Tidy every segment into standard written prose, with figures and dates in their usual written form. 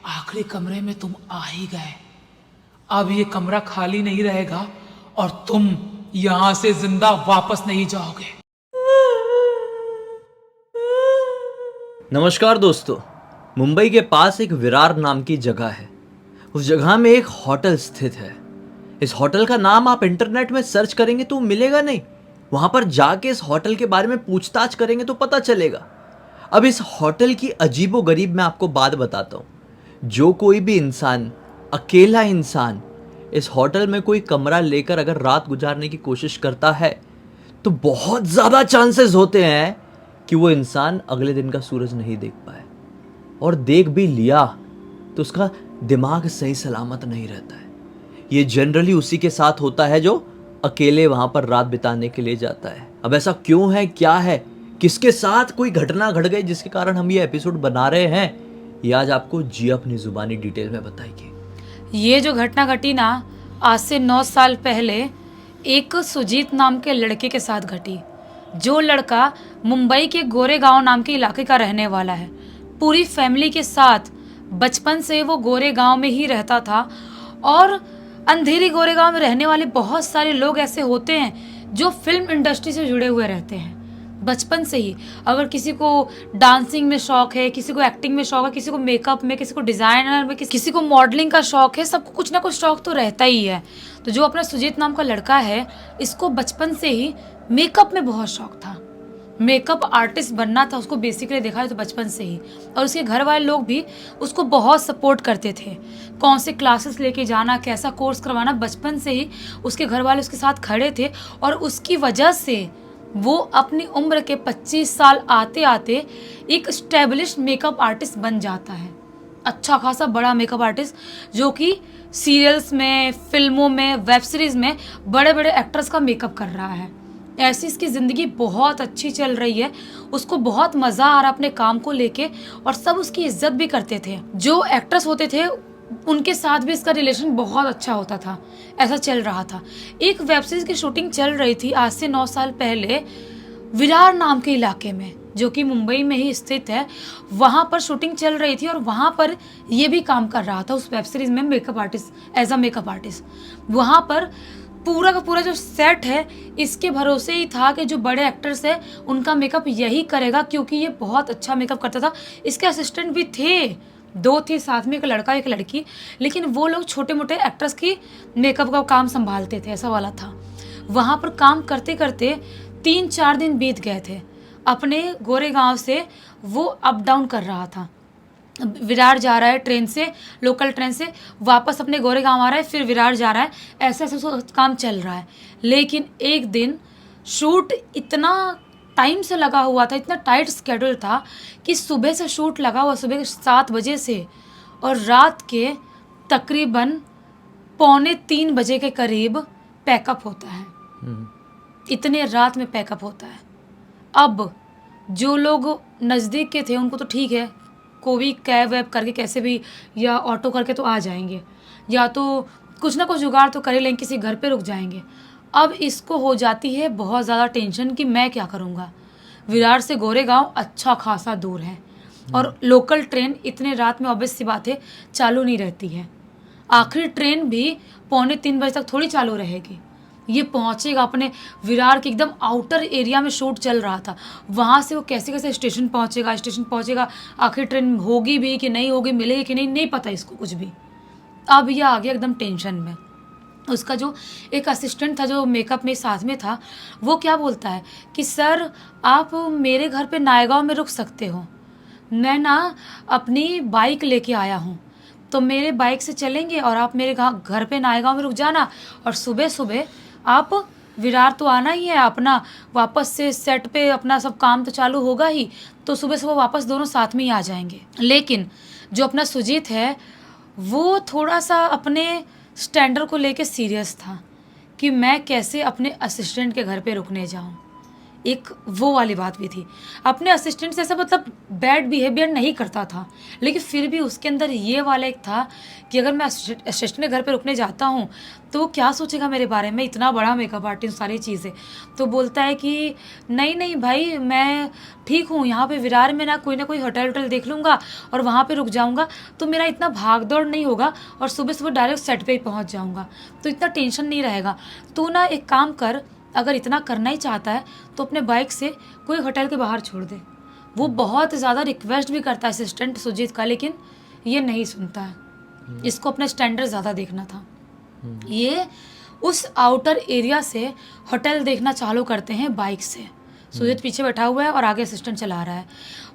आखिरी कमरे में तुम आ ही गए। अब ये कमरा खाली नहीं रहेगा और तुम यहां से जिंदा वापस नहीं जाओगे। नमस्कार दोस्तों। मुंबई के पास एक विरार नाम की जगह है। उस जगह में एक होटल स्थित है। इस होटल का नाम आप इंटरनेट में सर्च करेंगे तो मिलेगा नहीं। वहां पर जाके इस होटल के बारे में पूछताछ करेंगे तो पता चलेगा। अब इस होटल की अजीबोगरीब मैं आपको बात बताता हूँ। जो कोई भी इंसान, अकेला इंसान, इस होटल में कोई कमरा लेकर अगर रात गुजारने की कोशिश करता है तो बहुत ज़्यादा चांसेस होते हैं कि वो इंसान अगले दिन का सूरज नहीं देख पाए, और देख भी लिया तो उसका दिमाग सही सलामत नहीं रहता है। ये जनरली उसी के साथ होता है जो अकेले वहाँ पर रात बिताने के लिए जाता है। अब ऐसा क्यों है, क्या है, किसके साथ कोई घटना घट गई जिसके कारण हम ये एपिसोड बना रहे हैं, ये आज आपको जी अपनी जुबानी डिटेल में बताएगी। ये जो घटना घटी ना, आज से 9 साल पहले एक सुजीत नाम के लड़के के साथ घटी। जो लड़का मुंबई के गोरेगांव नाम के इलाके का रहने वाला है। पूरी फैमिली के साथ बचपन से वो गोरेगांव में ही रहता था। और अंधेरी गोरेगांव में रहने वाले बहुत सारे लोग ऐसे होते हैं जो फिल्म इंडस्ट्री से जुड़े हुए रहते हैं बचपन से ही। अगर किसी को डांसिंग में शौक है, किसी को एक्टिंग में शौक है, किसी को मेकअप में, किसी को डिजाइनर में, किसी को मॉडलिंग का शौक है, सबको कुछ ना कुछ शौक तो रहता ही है। तो जो अपना सुजीत नाम का लड़का है, इसको बचपन से ही मेकअप में बहुत शौक था। मेकअप आर्टिस्ट बनना था उसको, बेसिकली देखा है तो बचपन से ही। और उसके घर वाले लोग भी उसको बहुत सपोर्ट करते थे। कौन से क्लासेस लेके जाना, कैसा कोर्स करवाना, बचपन से ही उसके घर वाले उसके साथ खड़े थे। और उसकी वजह से वो अपनी उम्र के 25 साल आते आते एक स्टेब्लिश मेकअप आर्टिस्ट बन जाता है। अच्छा खासा बड़ा मेकअप आर्टिस्ट, जो कि सीरियल्स में, फिल्मों में, वेब सीरीज में बड़े बड़े एक्टर्स का मेकअप कर रहा है। ऐसी इसकी ज़िंदगी बहुत अच्छी चल रही है। उसको बहुत मज़ा आ रहा अपने काम को लेके, और सब उसकी इज्जत भी करते थे। जो एक्ट्रेस होते थे उनके साथ भी इसका रिलेशन बहुत अच्छा होता था। ऐसा चल रहा था। एक वेब सीरीज की शूटिंग चल रही थी आज से 9 साल पहले विरार नाम के इलाके में, जो कि मुंबई में ही स्थित है। वहाँ पर शूटिंग चल रही थी और वहाँ पर ये भी काम कर रहा था उस वेब सीरीज में makeup artist, as a makeup artist. वहाँ पर पूरा का पूरा जो सेट है इसके भरोसे ही था कि जो बड़े एक्टर्स हैं उनका मेकअप यही करेगा, क्योंकि ये बहुत अच्छा मेकअप करता था। इसके असिस्टेंट भी थे, 2 थे साथ में, एक लड़का एक लड़की। लेकिन वो लोग छोटे मोटे एक्टर्स की मेकअप का काम संभालते थे, ऐसा वाला था। वहाँ पर काम करते करते 3-4 दिन बीत गए थे। अपने गोरेगांव से वो अप डाउन कर रहा था। विरार जा रहा है ट्रेन से, लोकल ट्रेन से, वापस अपने गोरेगांव आ रहा है, फिर विरार जा रहा है। ऐसे ऐसे उसका काम चल रहा है। लेकिन एक दिन शूट इतना टाइम से लगा हुआ था, इतना टाइट स्केड्यूल था कि सुबह से शूट लगा हुआ, सुबह के 7 बजे से, और रात के तकरीबन 2:45 बजे के करीब पैकअप होता है। इतने रात में पैकअप होता है। अब जो लोग नज़दीक के थे उनको तो ठीक है, कोई कैब वैब करके कैसे भी या ऑटो करके तो आ जाएंगे, या तो कुछ ना कुछ जुगाड़ तो कर ही लेंगे, किसी घर पे रुक जाएंगे। अब इसको हो जाती है बहुत ज़्यादा टेंशन कि मैं क्या करूँगा। विरार से गोरेगांव अच्छा खासा दूर है, और लोकल ट्रेन इतने रात में ऑब्वियस सी बात है चालू नहीं रहती है। आखिरी ट्रेन भी 2:45 बजे तक थोड़ी चालू रहेगी। ये पहुंचेगा अपने विरार के एकदम आउटर एरिया में शूट चल रहा था। वहाँ से वो कैसे कैसे स्टेशन पहुंचेगा, आखिर ट्रेन होगी भी कि नहीं होगी, मिलेगी कि नहीं, नहीं पता इसको कुछ भी। अब ये आ गया एकदम टेंशन में। उसका जो एक असिस्टेंट था जो मेकअप में साथ में था, वो क्या बोलता है कि सर आप मेरे घर पे नायगांव में रुक सकते हो, मैं ना अपनी बाइक लेके आया हूँ, तो मेरे बाइक से चलेंगे और आप मेरे घर पे नायगांव में रुक जाना, और सुबह सुबह आप विरार तो आना ही है, अपना वापस से सेट पे अपना सब काम तो चालू होगा ही, तो सुबह सुबह वापस दोनों साथ में ही आ जाएंगे। लेकिन जो अपना सुजीत है वो थोड़ा सा अपने स्टैंडर्ड को लेके सीरियस था कि मैं कैसे अपने असिस्टेंट के घर पे रुकने जाऊं। एक वो वाली बात भी थी। अपने असिस्टेंट से ऐसा मतलब बैड बिहेवियर नहीं करता था, लेकिन फिर भी उसके अंदर ये वाला एक था कि अगर मैं असिस्टेंट के घर पे रुकने जाता हूँ तो वो क्या सोचेगा मेरे बारे में, इतना बड़ा मेकअप आर्टिस्ट, सारी चीज़ें। तो बोलता है कि नहीं नहीं भाई, मैं ठीक हूँ, यहाँ पे विरार में ना कोई होटल देख लूँगा और वहाँ पे रुक जाऊँगा, तो मेरा इतना भाग दौड़ नहीं होगा और सुबह सुबह डायरेक्ट सेट पे ही पहुँच जाऊँगा, तो इतना टेंशन नहीं रहेगा। तू ना एक काम कर, अगर इतना करना ही चाहता है तो अपने बाइक से कोई होटल के बाहर छोड़ दे। वो बहुत ज़्यादा रिक्वेस्ट भी करता है असिस्टेंट सुजीत का, लेकिन ये नहीं सुनता है। इसको अपना स्टैंडर्ड ज़्यादा देखना था। ये उस आउटर एरिया से होटल देखना चालू करते हैं बाइक से। सुजीत पीछे बैठा हुआ है और आगे असिस्टेंट चला रहा है।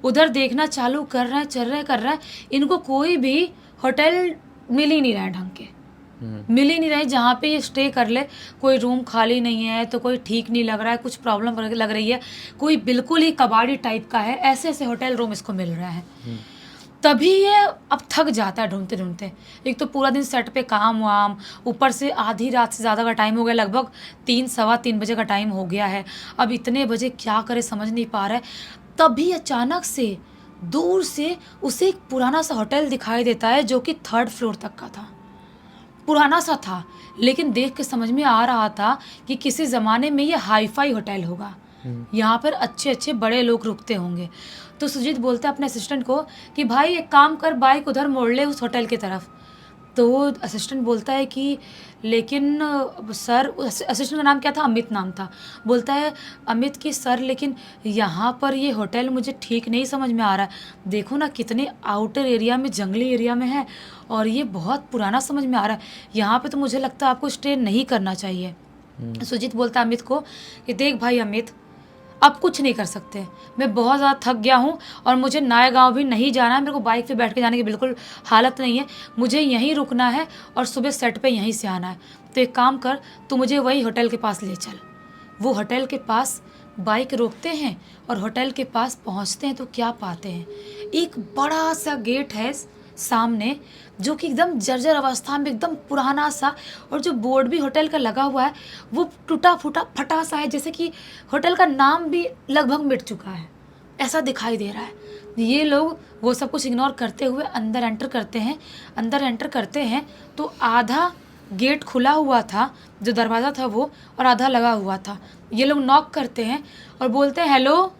उधर देखना चालू कर रहा है, चल रहा है। इनको कोई भी होटल मिल ही नहीं रहा है ढंग के, मिल ही नहीं रहा है जहाँ पे ये स्टे कर ले। कोई रूम खाली नहीं है, तो कोई ठीक नहीं लग रहा है, कुछ प्रॉब्लम लग रही है, कोई बिल्कुल ही कबाड़ी टाइप का है, ऐसे ऐसे होटल रूम इसको मिल रहा है। तभी ये अब थक जाता है ढूंढते ढूंढते। एक तो पूरा दिन सेट पे काम वाम, ऊपर से आधी रात से ज़्यादा का टाइम हो गया, लगभग 3-3:15 बजे का टाइम हो गया है। अब इतने बजे क्या करे समझ नहीं पा रहा है। तभी अचानक से दूर से उसे एक पुराना सा होटल दिखाई देता है जो कि 3rd फ्लोर तक का था। पुराना सा था, लेकिन देख के समझ में आ रहा था कि किसी ज़माने में ये हाईफाई होटल होगा, यहाँ पर अच्छे अच्छे बड़े लोग रुकते होंगे। तो सुजीत बोलता है अपने असिस्टेंट को कि भाई एक काम कर, बाइक उधर मोड़ ले उस होटल की तरफ। तो असिस्टेंट बोलता है कि लेकिन सर, असिस्टेंट का नाम क्या था, अमित नाम था। बोलता है अमित की सर, लेकिन यहाँ पर ये होटल मुझे ठीक नहीं समझ में आ रहा है। देखो ना कितने आउटर एरिया में, जंगली एरिया में है, और ये बहुत पुराना समझ में आ रहा है। यहाँ पे तो मुझे लगता है आपको स्टे नहीं करना चाहिए। सुजीत बोलता है अमित को कि देख भाई अमित, अब कुछ नहीं कर सकते, मैं बहुत ज़्यादा थक गया हूँ और मुझे नया गांव भी नहीं जाना है, मेरे को बाइक पे बैठ के जाने की बिल्कुल हालत नहीं है, मुझे यहीं रुकना है और सुबह सेट पे यहीं से आना है। तो एक काम कर, तू मुझे वही होटल के पास ले चल। वो होटल के पास बाइक रोकते हैं और होटल के पास पहुँचते हैं तो क्या पाते हैं, एक बड़ा सा गेट है सामने जो कि एकदम जर्जर अवस्था में, एकदम पुराना सा, और जो बोर्ड भी होटल का लगा हुआ है वो टूटा फूटा फटा सा है, जैसे कि होटल का नाम भी लगभग मिट चुका है, ऐसा दिखाई दे रहा है। ये लोग वो सब कुछ इग्नोर करते हुए अंदर एंटर करते हैं तो आधा गेट खुला हुआ था, जो दरवाज़ा था वो, और आधा लगा हुआ था। ये लोग नॉक करते हैं और बोलते हैं हेलो,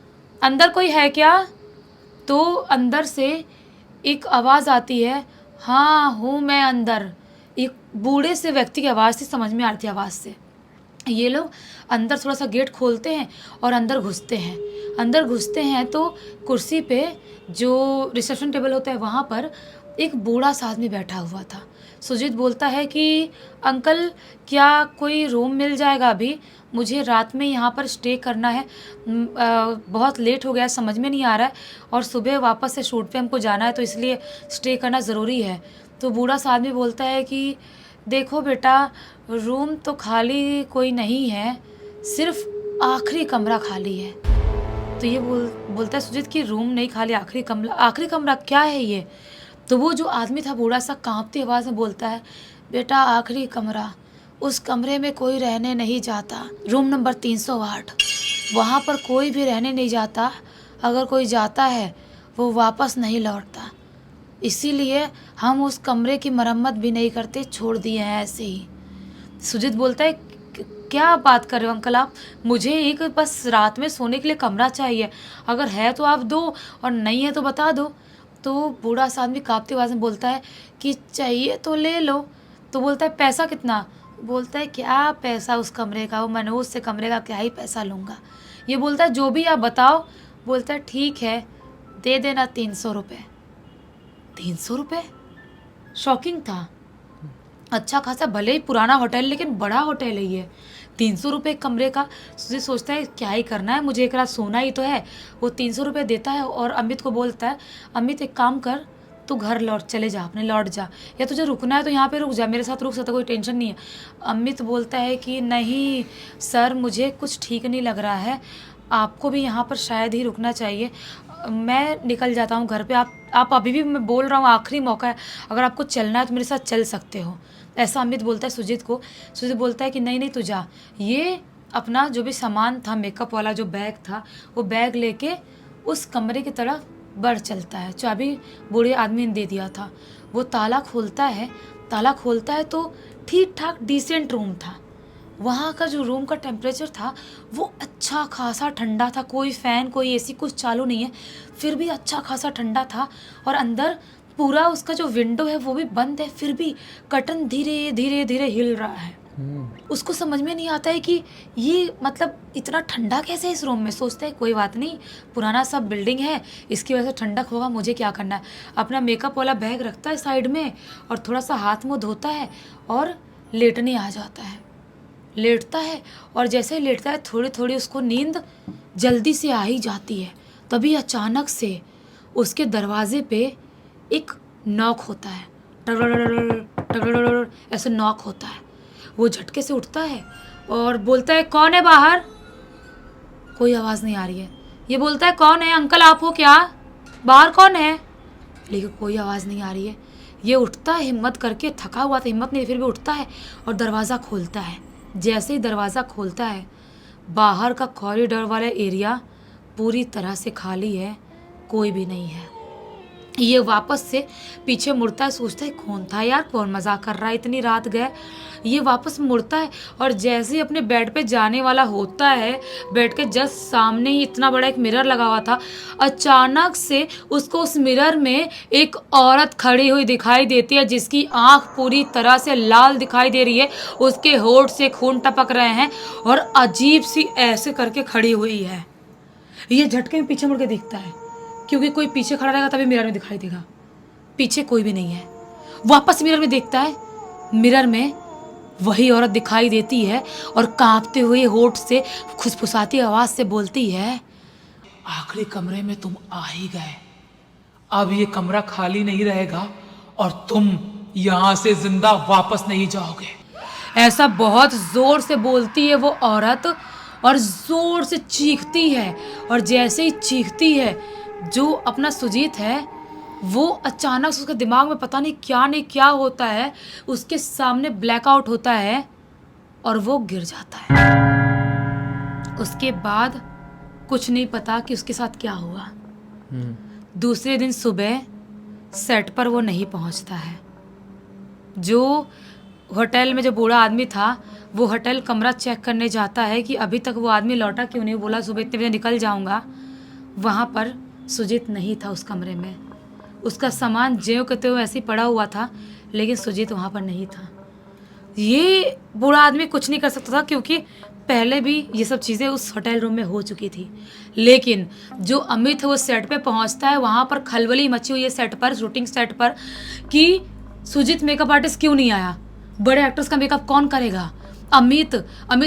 अंदर कोई है क्या? तो अंदर से एक आवाज़ आती है, हाँ हूँ मैं अंदर। एक बूढ़े से व्यक्ति की आवाज़ थी, समझ में आ रही थी आवाज़ से। ये लोग अंदर थोड़ा सा गेट खोलते हैं और अंदर घुसते हैं तो कुर्सी पे, जो रिसेप्शन टेबल होता है वहाँ पर, एक बूढ़ा सा आदमी बैठा हुआ था। सुजीत बोलता है कि अंकल क्या कोई रूम मिल जाएगा अभी, मुझे रात में यहाँ पर स्टे करना है, बहुत लेट हो गया, समझ में नहीं आ रहा है, और सुबह वापस से शूट पे हमको जाना है, तो इसलिए स्टे करना ज़रूरी है। तो बूढ़ा सा आदमी बोलता है कि देखो बेटा, रूम तो खाली कोई नहीं है, सिर्फ आखिरी कमरा खाली है। तो ये बोलता है सुजीत कि रूम नहीं खाली, आखिरी कमरा क्या है ये? तो वो जो आदमी था बूढ़ा सा कांपती आवाज़ में बोलता है, बेटा आखिरी कमरा, उस कमरे में कोई रहने नहीं जाता, रूम नंबर 308, वहाँ पर कोई भी रहने नहीं जाता, अगर कोई जाता है वो वापस नहीं लौटता, इसीलिए हम उस कमरे की मरम्मत भी नहीं करते, छोड़ दिए हैं ऐसे ही। सुजीत बोलता है क्या बात कर रहे हो अंकल आप, मुझे एक बस रात में सोने के लिए कमरा चाहिए, अगर है तो आप दो और नहीं है तो बता दो। तो बूढ़ा सा आदमी कांपती आवाज़ में बोलता है कि चाहिए तो ले लो। तो बोलता है पैसा कितना? बोलता है क्या पैसा उस कमरे का, वो मनोज से कमरे का क्या ही पैसा लूँगा। ये बोलता है जो भी आप बताओ। बोलता है ठीक है दे देना 300 रुपये। 300 रुपये? शॉकिंग था। अच्छा खासा, भले ही पुराना होटल लेकिन बड़ा होटल है ये। 300 रुपये कमरे का। सुजीत सोचता है क्या ही करना है, मुझे एक रात सोना ही तो है। वो 300 रुपये देता है और अमित को बोलता है अमित एक काम कर, तू घर चले जा, अपने लौट जा, या तुझे रुकना है तो यहाँ पे रुक जा, मेरे साथ रुक सकता, कोई टेंशन नहीं है। अमित बोलता है कि नहीं सर, मुझे कुछ ठीक नहीं लग रहा है, आपको भी यहाँ पर शायद ही रुकना चाहिए, मैं निकल जाता हूँ घर पे। आप अभी भी, मैं बोल रहा हूँ आखिरी मौका है, अगर आपको चलना है तो मेरे साथ चल सकते हो, ऐसा अमित बोलता है सुजीत को। सुजीत बोलता है कि नहीं नहीं तू जा। ये अपना जो भी सामान था, मेकअप वाला जो बैग था, वो बैग लेके उस कमरे की तरफ बढ़ चलता है। चाबी बूढ़े आदमी ने दे दिया था। वो ताला खोलता है, ताला खोलता है तो ठीक ठाक डिसेंट रूम था। वहाँ का जो रूम का टेम्परेचर था वो अच्छा खासा ठंडा था। कोई फ़ैन, कोई एसी कुछ चालू नहीं है, फिर भी अच्छा खासा ठंडा था। और अंदर पूरा उसका जो विंडो है वो भी बंद है, फिर भी कर्टन धीरे धीरे धीरे हिल रहा है। उसको समझ में नहीं आता है कि ये मतलब इतना ठंडा कैसे है इस रूम में। सोचते हैं कोई बात नहीं, पुराना सब बिल्डिंग है, इसकी वजह से ठंडक होगा, मुझे क्या करना है। अपना मेकअप वाला बैग रखता है साइड में और थोड़ा सा हाथ मुंह धोता है और लेटने आ जाता है। लेटता है और जैसे ही लेटता है थोड़ी थोड़ी उसको नींद जल्दी से आ ही जाती है। तभी अचानक से उसके दरवाजे पे एक नॉक होता है, टगड़गड़ टगड़गड़ ऐसे नॉक होता है। वो झटके से उठता है और बोलता है, कौन है बाहर? कोई आवाज़ नहीं आ रही है। ये बोलता है, कौन है? अंकल आप हो क्या? बाहर कौन है? लेकिन कोई आवाज़ नहीं आ रही है। ये उठता है हिम्मत करके, थका हुआ था, हिम्मत नहीं, फिर भी उठता है और दरवाज़ा खोलता है। जैसे ही दरवाज़ा खोलता है, बाहर का कॉरिडोर वाला एरिया पूरी तरह से खाली है, कोई भी नहीं है। ये वापस से पीछे मुड़ता है, सोचता है कौन था यार, कौन मजाक कर रहा है, इतनी रात गए। ये वापस मुड़ता है और जैसे ही अपने बेड पे जाने वाला होता है, बेड के जस्ट सामने ही इतना बड़ा एक मिरर लगा हुआ था। अचानक से उसको उस मिरर में एक औरत खड़ी हुई दिखाई देती है, जिसकी आंख पूरी तरह से लाल दिखाई दे रही है, उसके होंठ से खून टपक रहे हैं और अजीब सी ऐसे करके खड़ी हुई है। ये झटके में पीछे मुड़ के देखता है, क्योंकि कोई पीछे खड़ा रहेगा तभी मिरर में दिखाई देगा। पीछे कोई भी नहीं है। वापस मिरर में देखता है, मिरर में वही औरत दिखाई देती है और कांपते हुए होठ से खुसफुसाती आवाज से बोलती है, आखिरी कमरे में तुम आ ही गए। अब ये कमरा खाली नहीं रहेगा और तुम यहां से जिंदा वापस नहीं जाओगे। ऐसा बहुत जोर से बोलती है वो औरत और जोर से चीखती है। और जैसे ही चीखती है, जो अपना सुजीत है वो अचानक से उसके दिमाग में पता नहीं क्या होता है, उसके सामने ब्लैकआउट होता है और वो गिर जाता है। उसके बाद कुछ नहीं पता कि उसके साथ क्या हुआ। दूसरे दिन सुबह सेट पर वो नहीं पहुंचता है। जो होटल में जो बूढ़ा आदमी था, वो होटल कमरा चेक करने जाता है कि अभी तक वो आदमी लौटा क्यों नहीं। बोला सुबह इतने बजे निकल जाऊंगा। वहाँ पर सुजीत नहीं था उस कमरे में। उसका सामान ज्यों के त्यों ऐसे ही पड़ा हुआ था, लेकिन सुजीत वहाँ पर नहीं था। ये बूढ़ा आदमी कुछ नहीं कर सकता था, क्योंकि पहले भी ये सब चीज़ें उस होटल रूम में हो चुकी थी। लेकिन जो अमित है वो सेट पे पहुँचता है, वहाँ पर खलबली मची हुई है सेट पर, शूटिंग सेट पर, कि सुजीत मेकअप आर्टिस्ट क्यों नहीं आया, बड़े एक्टर्स का मेकअप कौन करेगा। अमित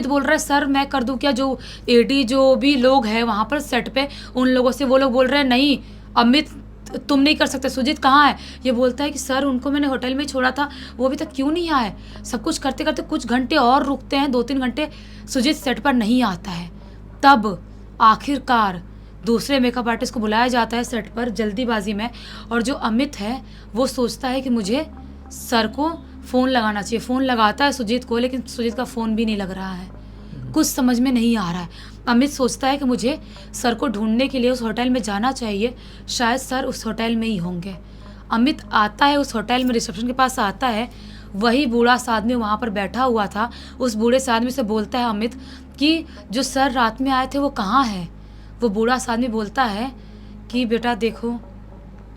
बोल रहा है, सर मैं कर दूं क्या? जो एडी जो भी लोग हैं वहाँ पर सेट पे, उन लोगों से, वो लोग बोल रहे हैं नहीं अमित तुम नहीं कर सकते। सुजीत कहाँ है? ये बोलता है कि सर उनको मैंने होटल में छोड़ा था, वो अभी तक क्यों नहीं आए। सब कुछ करते करते कुछ घंटे और रुकते हैं, 2-3 घंटे, सुजीत सेट पर नहीं आता है। तब आखिरकार दूसरे मेकअप आर्टिस्ट को बुलाया जाता है सेट पर जल्दीबाजी में। और जो अमित है वो सोचता है कि मुझे सर को फ़ोन लगाना चाहिए। फ़ोन लगाता है सुजीत को, लेकिन सुजीत का फ़ोन भी नहीं लग रहा है। कुछ समझ में नहीं आ रहा है। अमित सोचता है कि मुझे सर को ढूंढने के लिए उस होटल में जाना चाहिए, शायद सर उस होटल में ही होंगे। अमित आता है उस होटल में, रिसेप्शन के पास आता है। वही बूढ़ा सा आदमी वहाँ पर बैठा हुआ था। उस बूढ़े से आदमी से बोलता है अमित कि जो सर रात में आए थे वो कहाँ है। वो बूढ़ा सा आदमी बोलता है कि बेटा देखो,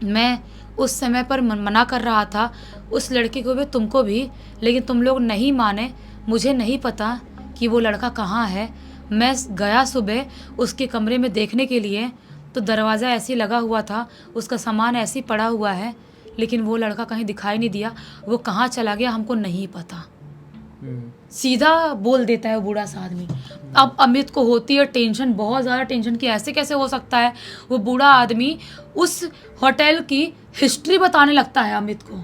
मैं उस समय पर मना कर रहा था उस लड़के को भी, तुमको भी, लेकिन तुम लोग नहीं माने। मुझे नहीं पता कि वो लड़का कहाँ है। मैं गया सुबह उसके कमरे में देखने के लिए, तो दरवाज़ा ऐसे ही लगा हुआ था, उसका सामान ऐसे ही पड़ा हुआ है, लेकिन वो लड़का कहीं दिखाई नहीं दिया। वो कहाँ चला गया हमको नहीं पता। सीधा बोल देता है वो बूढ़ा सा आदमी। अब अमित को होती है टेंशन, बहुत ज़्यादा टेंशन, कि ऐसे कैसे हो सकता है। वो बूढ़ा आदमी उस होटल की हिस्ट्री बताने लगता है अमित को।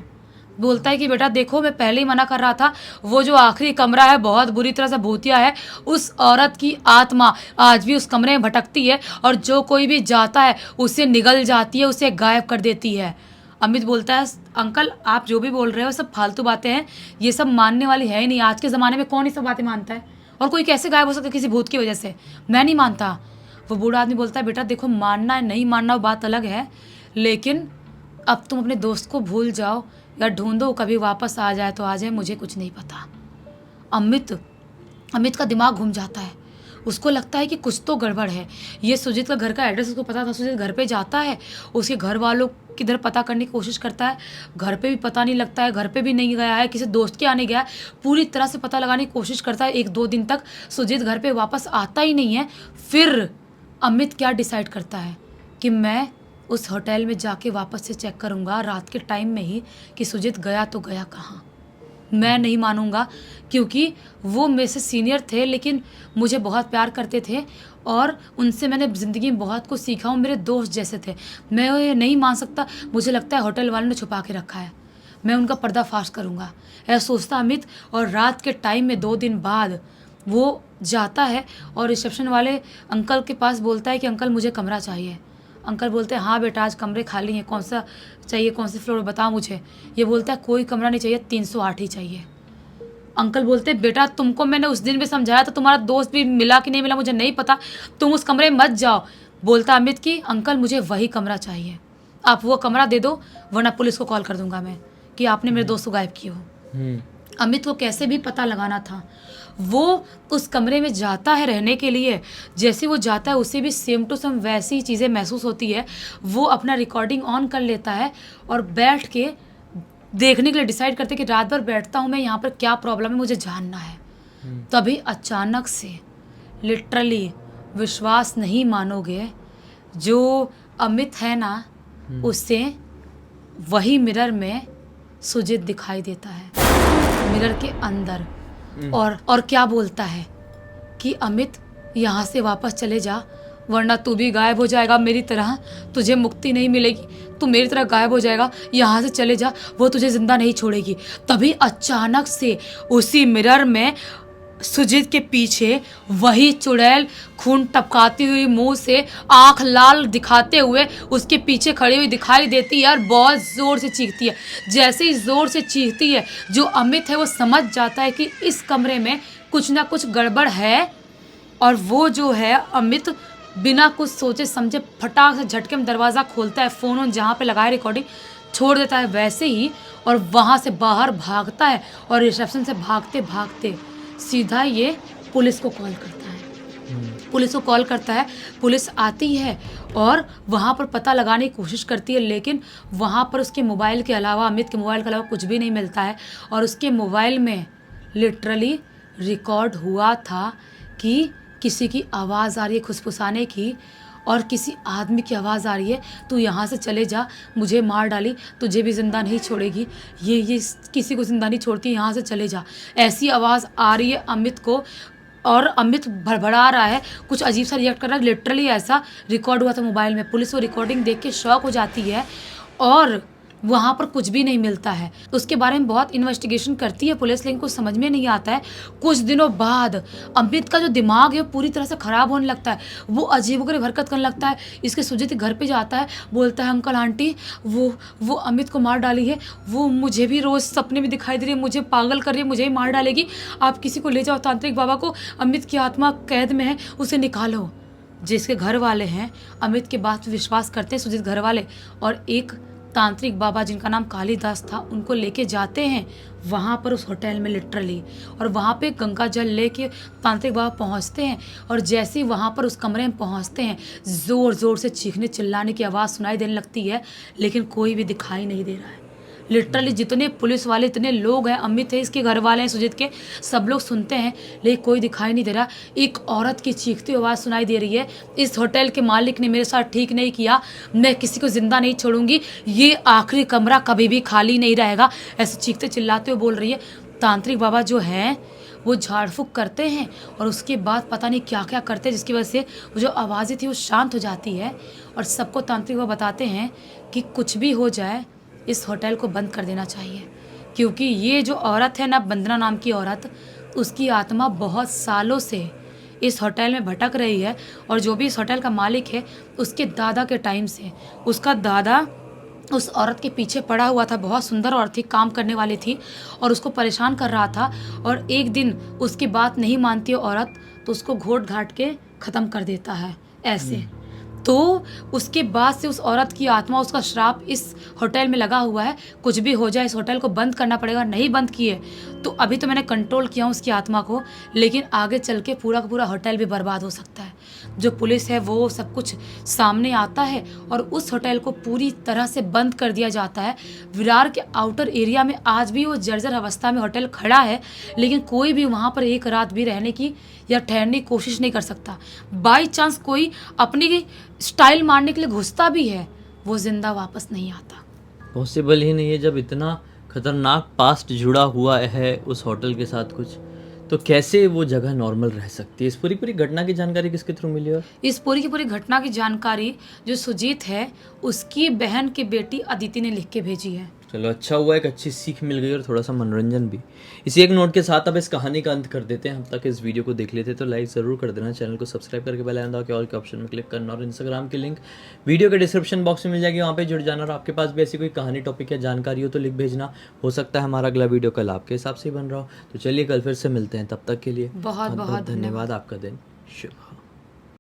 बोलता है कि बेटा देखो, मैं पहले ही मना कर रहा था, वो जो आखिरी कमरा है बहुत बुरी तरह से भूतिया है। उस औरत की आत्मा आज भी उस कमरे में भटकती है और जो कोई भी जाता है उसे निगल जाती है, उसे गायब कर देती है। अमित बोलता है अंकल आप जो भी बोल रहे हो सब फालतू बातें हैं, ये सब मानने वाली है ही नहीं। आज के ज़माने में कौन ये सब बातें मानता है, और कोई कैसे गायब हो सकता है किसी भूत की वजह से? मैं नहीं मानता। वो बूढ़ा आदमी बोलता है, बेटा देखो, मानना है नहीं मानना वो बात अलग है, लेकिन अब तुम अपने दोस्त को भूल जाओ या ढूंढो, कभी वापस आ जाए तो आ जाए, मुझे कुछ नहीं पता। अमित का दिमाग घूम जाता है। उसको लगता है कि कुछ तो गड़बड़ है। ये सुजीत का घर का एड्रेस उसको पता था। सुजीत घर पे जाता है, उसके घर वालों किधर पता करने की कोशिश करता है, घर पे भी पता नहीं लगता है, घर पे भी नहीं गया है, किसी दोस्त के आने गया है, पूरी तरह से पता लगाने की कोशिश करता है। 1-2 दिन तक सुजीत घर पे वापस आता ही नहीं है। फिर अमित क्या डिसाइड करता है कि मैं उस होटल में जाके वापस से चेक करूँगा रात के टाइम में ही कि सुजीत गया तो गया कहाँ। मैं नहीं मानूंगा, क्योंकि वो मेरे से सीनियर थे, लेकिन मुझे बहुत प्यार करते थे और उनसे मैंने ज़िंदगी में बहुत कुछ सीखा हूँ। मेरे दोस्त जैसे थे। मैं ये नहीं मान सकता। मुझे लगता है होटल वालों ने छुपा के रखा है। मैं उनका पर्दाफाश करूँगा, ऐसा सोचता अमित। और रात के टाइम में 2 दिन बाद वो जाता है और रिसेप्शन वाले अंकल के पास बोलता है कि अंकल मुझे कमरा चाहिए। अंकल बोलते हैं, हाँ बेटा आज कमरे खाली हैं, कौन सा चाहिए, कौन से फ्लोर बताओ मुझे। ये बोलता है कोई कमरा नहीं चाहिए, 308 ही चाहिए। अंकल बोलते हैं, बेटा तुमको मैंने उस दिन भी समझाया था, तुम्हारा दोस्त भी मिला कि नहीं मिला मुझे नहीं पता, तुम उस कमरे में मत जाओ। बोलता अमित कि अंकल मुझे वही कमरा चाहिए, आप वो कमरा दे दो वरना पुलिस को कॉल कर दूंगा मैं कि आपने मेरे दोस्त को गायब किया हो। अमित को कैसे भी पता लगाना था। वो उस कमरे में जाता है रहने के लिए। जैसे वो जाता है उसे भी सेम टू सेम वैसी ही चीज़ें महसूस होती है। वो अपना रिकॉर्डिंग ऑन कर लेता है और बैठ के देखने के लिए डिसाइड करते कि रात भर बैठता हूँ मैं, यहाँ पर क्या प्रॉब्लम है मुझे जानना है। तभी अचानक से, लिटरली विश्वास नहीं मानोगे, जो अमित है ना उससे वही मिरर में सुजीत दिखाई देता है, मिरर के अंदर। और क्या बोलता है कि अमित यहाँ से वापस चले जा वरना तू भी गायब हो जाएगा मेरी तरह, तुझे मुक्ति नहीं मिलेगी, तू मेरी तरह गायब हो जाएगा, यहाँ से चले जा, वो तुझे जिंदा नहीं छोड़ेगी। तभी अचानक से उसी मिरर में सुजीत के पीछे वही चुड़ैल खून टपकाती हुई मुंह से आंख लाल दिखाते हुए उसके पीछे खड़ी हुई दिखाई देती है और बहुत ज़ोर से चीखती है। जैसे ही ज़ोर से चीखती है, जो अमित है वो समझ जाता है कि इस कमरे में कुछ ना कुछ गड़बड़ है। और वो जो है अमित बिना कुछ सोचे समझे फटाक से झटके में दरवाज़ा खोलता है, फ़ोन जहाँ पे लगाए रिकॉर्डिंग छोड़ देता है वैसे ही, और वहाँ से बाहर भागता है और रिसेप्शन से भागते भागते सीधा ये पुलिस को कॉल करता है। पुलिस को कॉल करता है, पुलिस आती है और वहाँ पर पता लगाने की कोशिश करती है, लेकिन वहाँ पर उसके मोबाइल के अलावा, अमित के मोबाइल के अलावा कुछ भी नहीं मिलता है। और उसके मोबाइल में लिटरली रिकॉर्ड हुआ था कि किसी की आवाज़ आ रही है खुसफुसाने की, और किसी आदमी की आवाज़ आ रही है, तू यहाँ से चले जा, मुझे मार डाली, तुझे भी ज़िंदा नहीं छोड़ेगी, ये किसी को ज़िंदा नहीं छोड़ती, यहाँ से चले जा। ऐसी आवाज़ आ रही है अमित को, और अमित भड़बड़ा रहा है, कुछ अजीब सा रिएक्ट कर रहा है। लिटरली ऐसा रिकॉर्ड हुआ था मोबाइल में। पुलिस वो रिकॉर्डिंग देख के शॉक हो जाती है और वहाँ पर कुछ भी नहीं मिलता है। उसके बारे में बहुत इन्वेस्टिगेशन करती है पुलिस, लेकिन कुछ समझ में नहीं आता है। कुछ दिनों बाद अमित का जो दिमाग है पूरी तरह से ख़राब होने लगता है। वो अजीबोगरीब हरकत करने लगता है। इसके सुजीत के घर पे जाता है, बोलता है अंकल आंटी वो अमित को मार डाली है, वो मुझे भी रोज़ सपने में दिखाई दे रही है, मुझे पागल कर रही है, मुझे ही मार डालेगी, आप किसी को ले जाओ तांत्रिक बाबा को, अमित की आत्मा कैद में है, उसे निकालो। जिसके घर वाले हैं अमित के बात पर विश्वास करते हैं सुजीत घर वाले, और एक तांत्रिक बाबा जिनका नाम कालीदास था उनको लेके जाते हैं वहाँ पर उस होटल में लिटरली। और वहाँ पे गंगा जल लेके तांत्रिक बाबा पहुँचते हैं, और जैसे ही वहाँ पर उस कमरे में पहुँचते हैं, ज़ोर ज़ोर से चीखने चिल्लाने की आवाज़ सुनाई देने लगती है, लेकिन कोई भी दिखाई नहीं दे रहा है। लिटरली जितने पुलिस वाले, इतने लोग हैं, अमित है, इसके घर वाले हैं सुजीत के, सब लोग सुनते हैं लेकिन कोई दिखाई नहीं दे रहा। एक औरत की चीखती आवाज़ सुनाई दे रही है, इस होटल के मालिक ने मेरे साथ ठीक नहीं किया, मैं किसी को ज़िंदा नहीं छोड़ूंगी, ये आखिरी कमरा कभी भी खाली नहीं रहेगा, ऐसे चीखते चिल्लाते हुए बोल रही है। तांत्रिक बाबा जो हैं वो झाड़ फूँक करते हैं और उसके बाद पता नहीं क्या क्या करते हैं, जिसकी वजह से वो जो आवाज़ें थी वो शांत हो जाती है। और सबको तांत्रिक बाबा बताते हैं कि कुछ भी हो जाए इस होटल को बंद कर देना चाहिए, क्योंकि ये जो औरत है ना, वंदना नाम की औरत, उसकी आत्मा बहुत सालों से इस होटल में भटक रही है। और जो भी इस होटल का मालिक है उसके दादा के टाइम से, उसका दादा उस औरत के पीछे पड़ा हुआ था। बहुत सुंदर औरत थी, काम करने वाली थी और उसको परेशान कर रहा था। और एक दिन उसकी बात नहीं मानती औरत तो उसको घोट घाट के ख़त्म कर देता है ऐसे। तो उसके बाद से उस औरत की आत्मा, उसका श्राप इस होटल में लगा हुआ है, कुछ भी हो जाए इस होटल को बंद करना पड़ेगा। नहीं बंद किए तो अभी तो मैंने कंट्रोल किया हूँ उसकी आत्मा को, लेकिन आगे चल के पूरा का पूरा होटल भी बर्बाद हो सकता है। जो पुलिस है वो सब कुछ सामने आता है और उस होटल को पूरी तरह से बंद कर दिया जाता है। विरार के आउटर एरिया में आज भी वो जर्जर अवस्था में होटल खड़ा है, लेकिन कोई भी वहाँ पर एक रात भी रहने की या ठहरने की कोशिश नहीं कर सकता। बाई चांस कोई अपनी स्टाइल मारने के लिए घुसता भी है, वो जिंदा वापस नहीं आता। पॉसिबल ही नहीं है जब इतना खतरनाक पास्ट जुड़ा हुआ है उस होटल के साथ कुछ, तो कैसे वो जगह नॉर्मल रह सकती है। इस पूरी पूरी घटना की जानकारी किसके थ्रू मिली है? इस पूरी की पूरी घटना की जानकारी जो सुजीत है उसकी बहन की बेटी अदिति ने लिख के भेजी है। चलो अच्छा हुआ, एक अच्छी सीख मिल गई और थोड़ा सा मनोरंजन भी। इसी एक नोट के साथ अब इस कहानी का अंत कर देते हैं। हम तक इस वीडियो को देख लेते तो लाइक ज़रूर कर देना, चैनल को सब्सक्राइब करके बेल आइकन दबा के ऑल के ऑप्शन में क्लिक करना, और इंस्टाग्राम की लिंक वीडियो के डिस्क्रिप्शन बॉक्स में मिल जाएगी, वहाँ पे जुड़ जाना। और आपके पास भी ऐसी कोई कहानी, टॉपिक या जानकारी हो तो लिख भेजना। हो सकता है हमारा अगला वीडियो कल आपके हिसाब से ही बन रहा हो। तो चलिए कल फिर से मिलते हैं, तब तक के लिए बहुत बहुत धन्यवाद। आपका दिन शुभ हो।